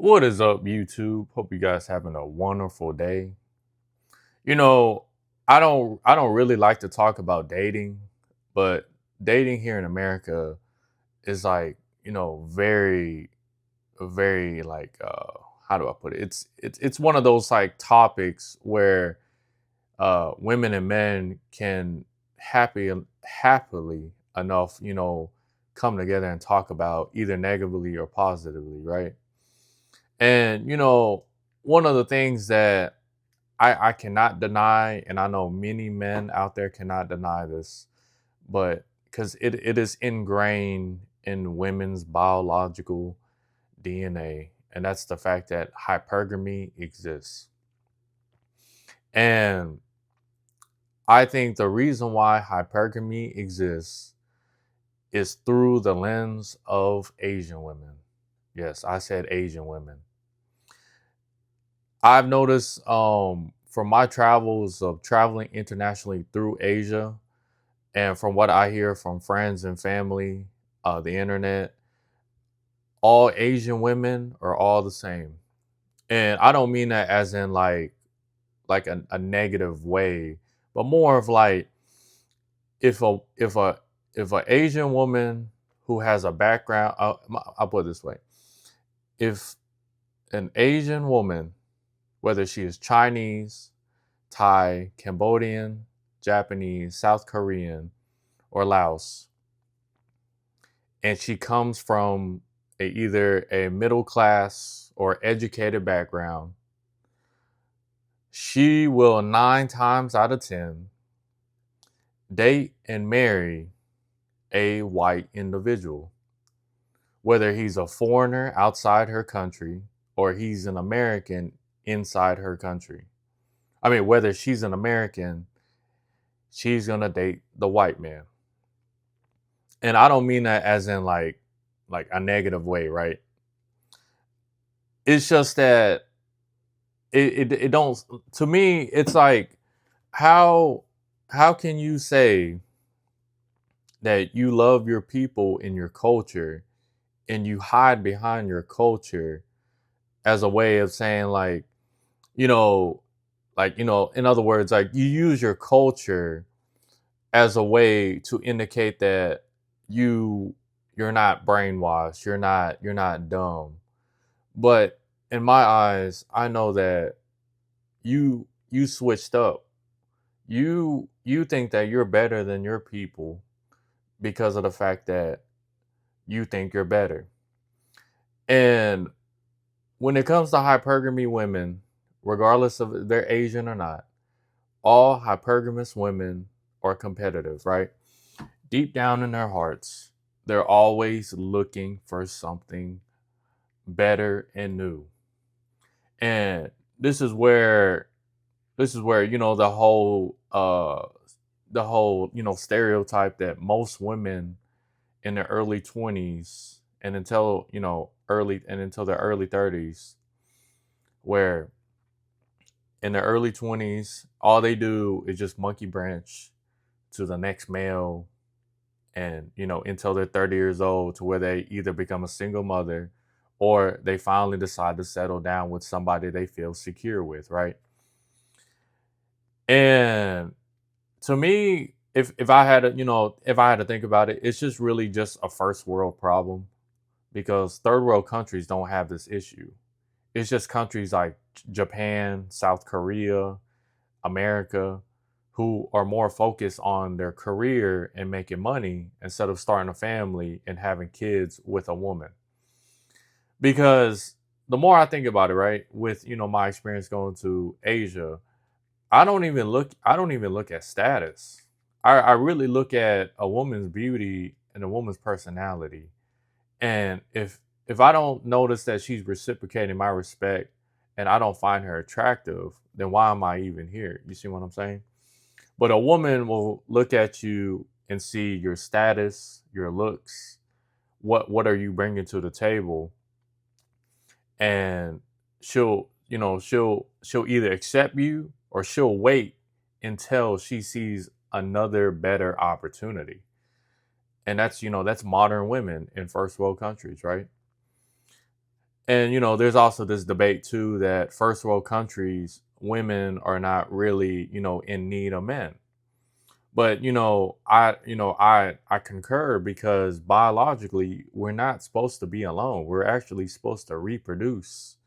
What is up, YouTube? Hope you guys having a wonderful day. You know, I don't really like to talk about dating, but dating here in America is like, very like how do I put it? It's one of those like topics where women and men can happily enough, come together and talk about either negatively or positively, right? And one of the things that I cannot deny, and I know many men out there cannot deny this, but because it is ingrained in women's biological DNA, and that's the fact that hypergamy exists. And I think the reason why hypergamy exists is through the lens of Asian women. Yes, I said Asian women. I've noticed from my travels of traveling internationally through Asia, and from what I hear from friends and family, the internet, all Asian women are all the same. And I don't mean that as in like a negative way, but more of like if a Asian woman who has a background, I'll put it this way: if an Asian woman, whether she is Chinese, Thai, Cambodian, Japanese, South Korean, or Laos, and she comes from either a middle class or educated background, she will 9 times out of 10 date and marry a white individual, whether he's a foreigner outside her country or he's an American inside her country. I mean, whether she's an American, she's going to date the white man. And I don't mean that as in like a negative way, right? It's just that it don't, to me it's like, how how can you say that you love your people and your culture and you hide behind your culture as a way of saying you know in other words, like, you use your culture as a way to indicate that you you're not brainwashed, you're not dumb. But in my eyes, I know that you switched up. You think that you're better than your people because of the fact that you think you're better. And when it comes to hypergamy women, regardless of if they're Asian or not, all hypergamous women are competitive, right? Deep down in their hearts, they're always looking for something better and new. And this is where the whole stereotype that most women in their early 20s and until their early 30s, where in their early 20s all they do is just monkey branch to the next male, and until they're 30 years old, to where they either become a single mother or they finally decide to settle down with somebody they feel secure with, right? And to me, if I had to, if I had to think about it, it's just really just a first world problem, because third world countries don't have this issue. It's just countries like Japan, South Korea, America, who are more focused on their career and making money instead of starting a family and having kids with a woman. Because the more I think about it, right, with my experience going to Asia, I don't even look at status. I really look at a woman's beauty and a woman's personality. And if I don't notice that she's reciprocating my respect and I don't find her attractive, then why am I even here? You see what I'm saying? But a woman will look at you and see your status, your looks, what are you bringing to the table, and she'll either accept you or she'll wait until she sees another better opportunity. And that's modern women in first world countries, right? And there's also this debate too that first world countries, women are not really, in need of men. But I concur, because biologically we're not supposed to be alone. We're actually supposed to reproduce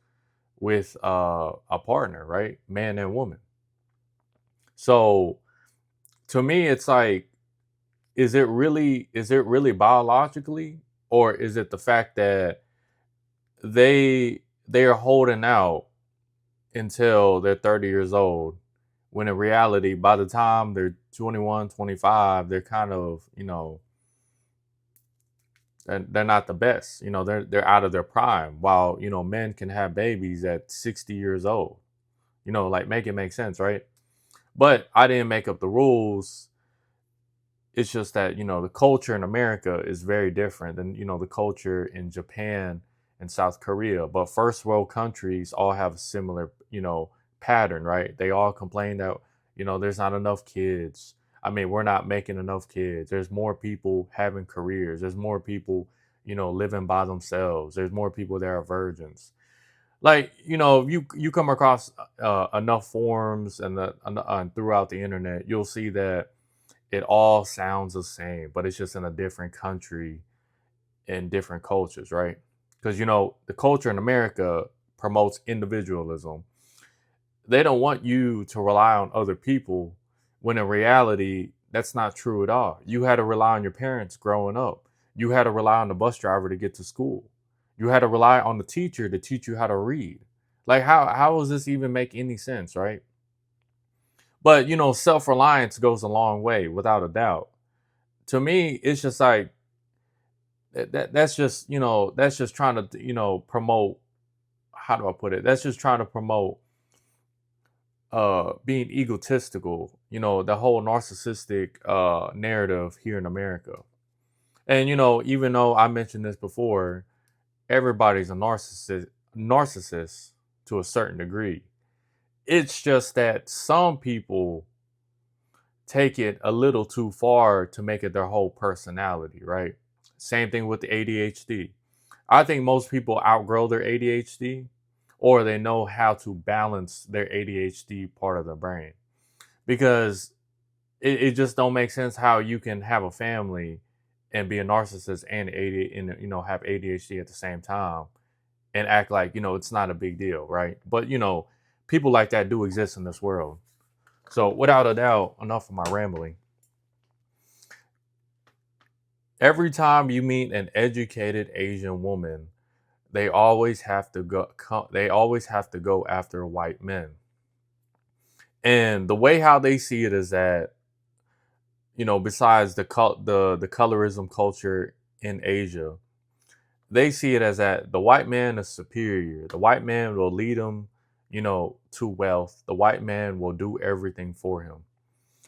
with a partner, right? Man and woman. So to me, it's like, is it really biologically, or is it the fact that they are holding out until they're 30 years old, when in reality, by the time they're 21, 25, they're kind of, they're not the best. They're out of their prime, while men can have babies at 60 years old. Like, make it make sense, right? But I didn't make up the rules. It's just that the culture in America is very different than the culture in Japan and South Korea. But first world countries all have a similar pattern, right? They all complain that there's not enough kids. I mean, we're not making enough kids. There's more people having careers. There's more people living by themselves. There's more people that are virgins. Like, you come across enough forums and throughout the internet, you'll see that it all sounds the same, but it's just in a different country and different cultures, right? Because the culture in America promotes individualism. They don't want you to rely on other people, when in reality that's not true at all. You had to rely on your parents growing up. You had to rely on the bus driver to get to school. You had to rely on the teacher to teach you how to read. Like, how does this even make any sense, right? But self-reliance goes a long way, without a doubt. To me, it's just like that's just trying to promote. How do I put it? That's just trying to promote being egotistical. The whole narcissistic narrative here in America. And even though I mentioned this before, everybody's a narcissist to a certain degree. It's just that some people take it a little too far to make it their whole personality, right? Same thing with the ADHD. I think most people outgrow their ADHD, or they know how to balance their ADHD part of the brain, because it just don't make sense how you can have a family and be a narcissist and have ADHD at the same time, and act like it's not a big deal, right? But people like that do exist in this world. So without a doubt, enough of my rambling. Every time you meet an educated Asian woman, they always have to go after white men. And the way how they see it is that, besides the colorism culture in Asia, they see it as that the white man is superior. The white man will lead them, to wealth. The white man will do everything for him.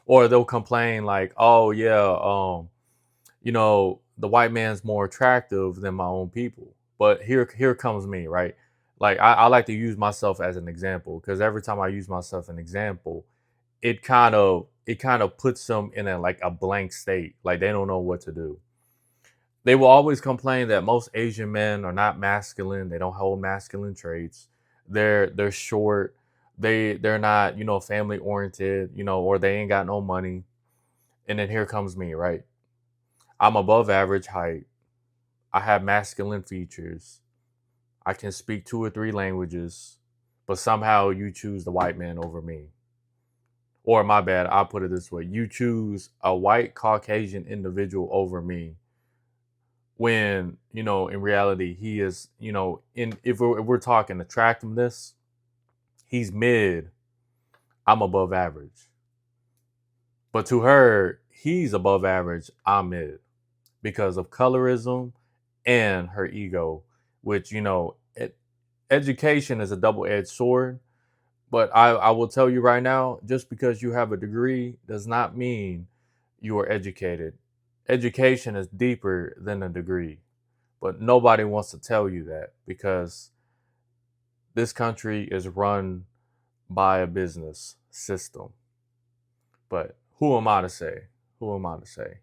Or they'll complain like, "Oh yeah, the white man's more attractive than my own people." But here comes me, right? Like, I like to use myself as an example, because every time I use myself as an example, it kind of puts them in a blank state, like they don't know what to do. They will always complain that most Asian men are not masculine. They don't hold masculine traits. They're short. They're not family oriented, or they ain't got no money. And then here comes me, right? I'm above average height. I have masculine features. I can speak 2 or 3 languages, but somehow you choose the white man over me. Or, my bad, I'll put it this way: you choose a white Caucasian individual over me, when in reality he is, in if we're talking attractiveness, he's mid. I'm above average. But to her, he's above average. I'm mid, because of colorism and her ego, which, education is a double-edged sword. But I will tell you right now, just because you have a degree does not mean you are educated. Education is deeper than a degree. But nobody wants to tell you that, because this country is run by a business system. But who am I to say? Who am I to say?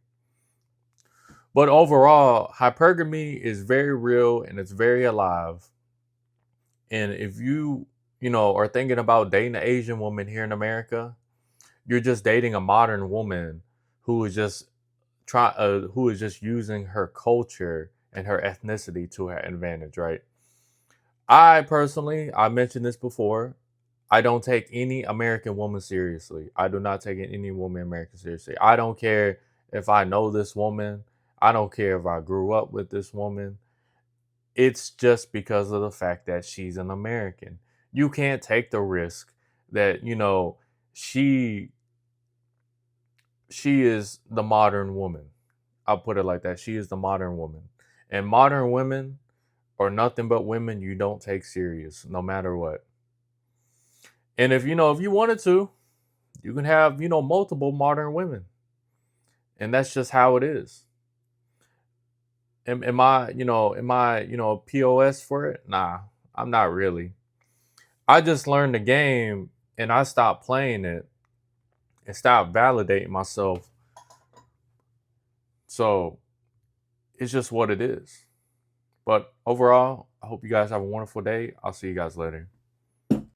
But overall, hypergamy is very real and it's very alive. And if you are thinking about dating an Asian woman here in America, you're just dating a modern woman who is just who is just using her culture and her ethnicity to her advantage, right? I personally, I mentioned this before, I don't take any American woman seriously. I do not take any woman American seriously. I don't care if I know this woman. I don't care if I grew up with this woman. It's just because of the fact that she's an American. You can't take the risk that, she she is the modern woman. I'll put it like that. She is the modern woman. And modern women are nothing but women you don't take serious, no matter what. And if you wanted to, you can have, multiple modern women. And that's just how it is. Am I POS for it? Nah, I'm not really. I just learned the game and I stopped playing it and stopped validating myself. So it's just what it is. But overall, I hope you guys have a wonderful day. I'll see you guys later.